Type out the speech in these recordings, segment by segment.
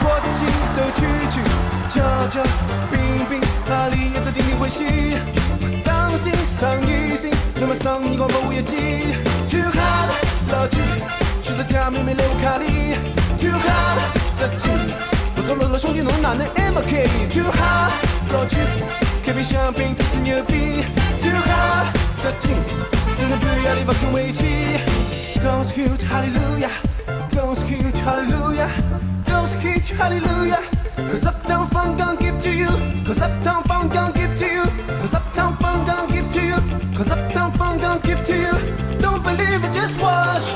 国境都曲曲，交交冰冰，哪里也在点点回忆。当心上一心，那么上一光把午夜记。Too hard， 老去，实在太美没留卡里。Too hard， 再近，我走了兄弟侬哪能 MK？Too hard， 老去，开瓶香槟吃吃牛逼。Too hard， 再近，整个不要你不肯委屈。Goes huge hallelujah, goes huge hallelujah, goes huge hallelujah. Cause Uptown fun gon' give to you, cause Uptown fun gon' give to you, cause Uptown fun gon' give to you, cause Uptown fun gon' give to you. Don't believe it, just watch.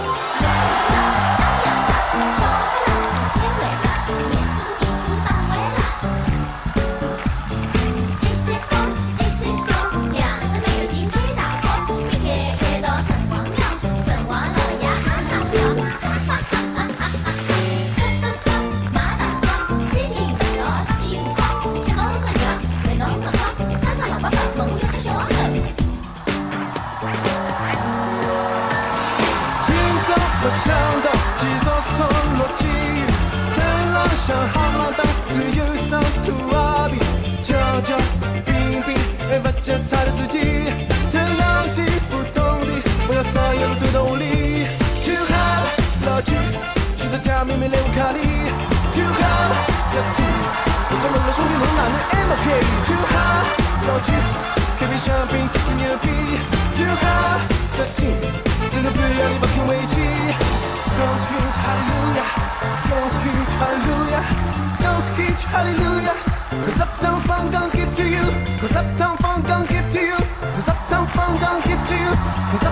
我想到几首送落记忆，身浪像好马当，只有上土阿比，悄悄冰冰，没法检查的司机，这样起伏动地，我要撒野路走到屋里。Too hard， 老去，实在太美没来无卡里。Too hard， 再近，我做了兄弟侬哪能 MK？Too hard， 老去，开瓶香槟吃吃牛逼。Too hard， 再近。整个不要你不肯委屈 Goes huge hallelujah, goes huge hallelujah, goes huge hallelujah. Cause Uptown fun gon' give to you, cause Uptown fun gon' give to you, cause Uptown fun gon' give to you, cause